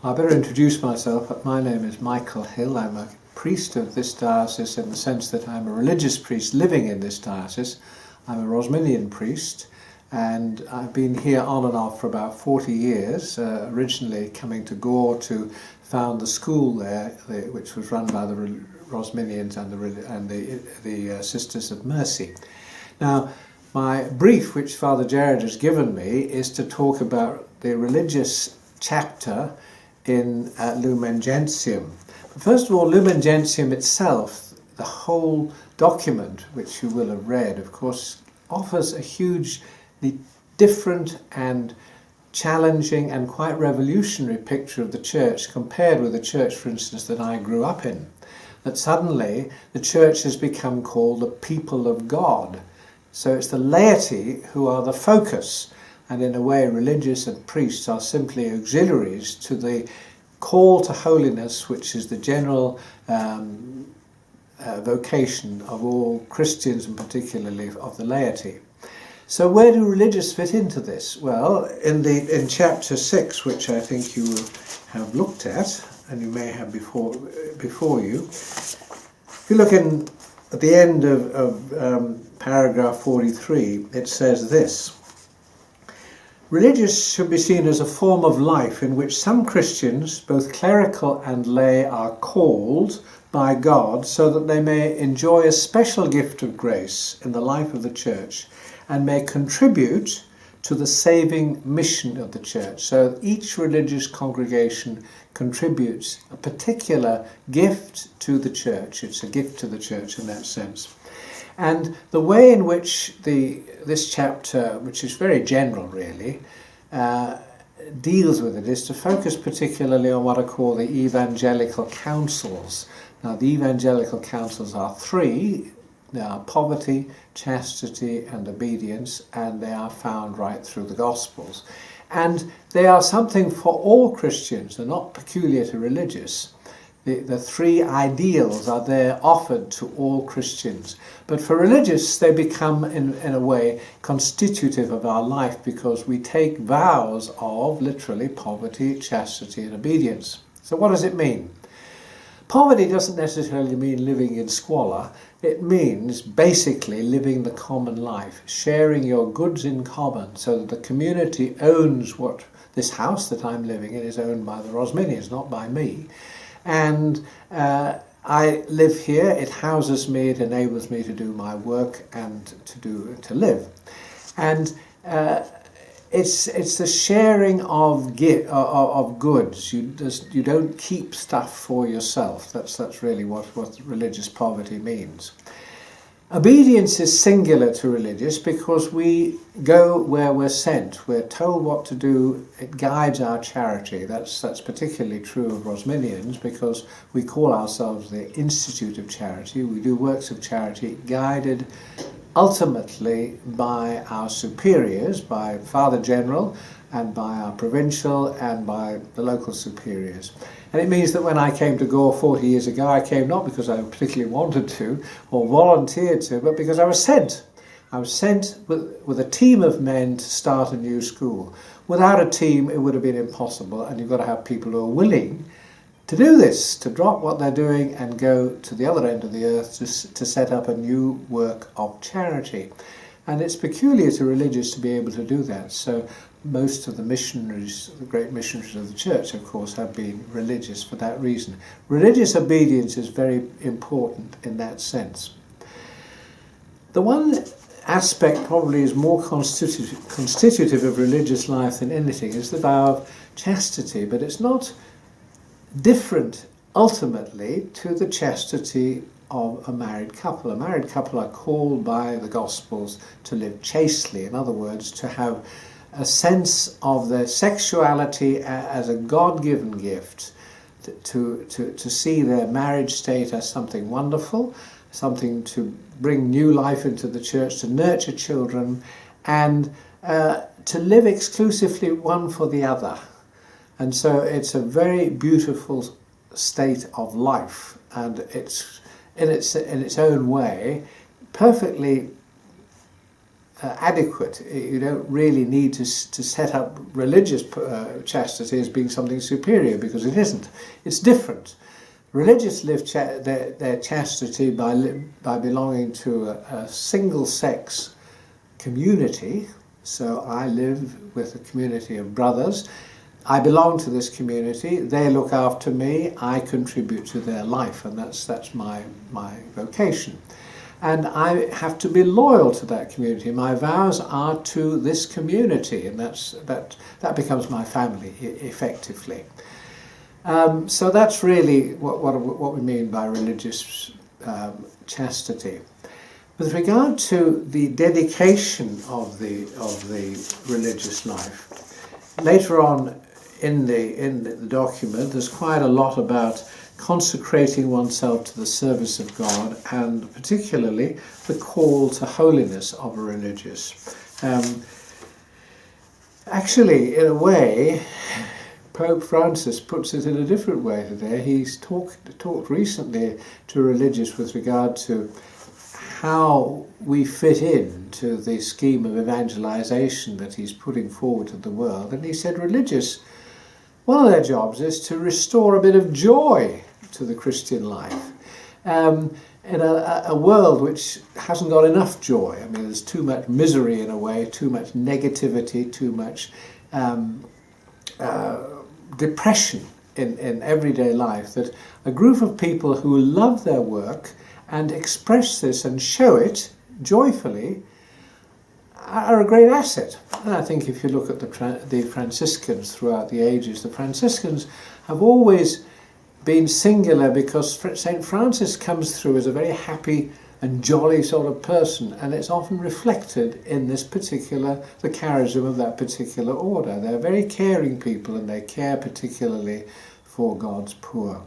I better introduce myself. My name is Michael Hill. I'm a priest of this diocese in the sense that I'm a religious priest living in this diocese. I'm a Rosminian priest, and I've been here on and off for about 40 years, originally coming to Gore to found the school there, which was run by the Rosminians and the Sisters of Mercy. Now, my brief, which Father Jared has given me, is to talk about the religious chapter in Lumen Gentium. But first of all, Lumen Gentium itself, the whole document, which you will have read, of course, offers a hugely different and challenging and quite revolutionary picture of the church compared with the church, for instance, that I grew up in. That suddenly the church has become called the people of God. So it's the laity who are the focus, and in a way religious and priests are simply auxiliaries to the call to holiness, which is the general vocation of all Christians and particularly of the laity. So where do religious fit into this? Well, in chapter 6, which I think you will have looked at, and you may have before you, if you look at the end of paragraph 43, it says this: religious should be seen as a form of life in which some Christians, both clerical and lay, are called by God so that they may enjoy a special gift of grace in the life of the church and may contribute to the saving mission of the church. So each religious congregation contributes a particular gift to the church. It's a gift to the church in that sense. And the way in which this chapter, which is very general really, deals with it is to focus particularly on what are called the evangelical counsels. Now, the evangelical counsels are three. They are poverty, chastity and obedience, and they are found right through the Gospels. And they are something for all Christians. They're not peculiar to religious. The three ideals are there offered to all Christians. But for religious, they become, in a way, constitutive of our life because we take vows of, literally, poverty, chastity and obedience. So what does it mean? Poverty doesn't necessarily mean living in squalor. It means basically living the common life, sharing your goods in common so that the community owns what this house that I'm living in is owned by the Rosminians, not by me. And I live here, it houses me, it enables me to do my work and to live. And it's the sharing of goods. You don't keep stuff for yourself. That's really what religious poverty means. Obedience is singular to religious because we go where we're sent. We're told what to do. It guides our charity. That's particularly true of Rosminians because we call ourselves the Institute of Charity. We do works of charity guided ultimately by our superiors, by Father General and by our provincial and by the local superiors. And it means that when I came to Gore 40 years ago, I came not because I particularly wanted to or volunteered to, but because I was sent. I was sent with a team of men to start a new school. Without a team, it would have been impossible, and you've got to have people who are willing to do this, to drop what they're doing and go to the other end of the earth to set up a new work of charity. And it's peculiar to religious to be able to do that. So most of the missionaries, the great missionaries of the church, of course, have been religious for that reason. Religious obedience is very important in that sense. The one aspect probably is more constitutive of religious life than anything is that of chastity, but it's not different ultimately to the chastity of a married couple. A married couple are called by the Gospels to live chastely, in other words, to have a sense of their sexuality as a God-given gift, to see their marriage state as something wonderful, something to bring new life into the church, to nurture children, and to live exclusively one for the other. And so it's a very beautiful state of life, and it's in its own way perfectly adequate. You don't really need to set up religious chastity as being something superior, because it isn't. It's different. Religious live their chastity by belonging to a single-sex community. So I live with a community of brothers. I belong to this community. They look after me. I contribute to their life, and that's my vocation. And I have to be loyal to that community. My vows are to this community, and that becomes my family effectively. So that's really what we mean by religious chastity. With regard to the dedication of the religious life, later on in the document, there's quite a lot about consecrating oneself to the service of God, and particularly the call to holiness of a religious. Actually, in a way, Pope Francis puts it in a different way today. He's talked recently to religious with regard to how we fit into the scheme of evangelization that he's putting forward to the world. And he said religious, one of their jobs is to restore a bit of joy to the Christian life. In a world which hasn't got enough joy. I mean, there's too much misery in a way, too much negativity, too much depression in everyday life, that a group of people who love their work and express this and show it joyfully are a great asset. And I think if you look at the Franciscans throughout the ages, the Franciscans have always been singular because St. Francis comes through as a very happy and jolly sort of person, and it's often reflected in the charism of that particular order. They're very caring people, and they care particularly for God's poor.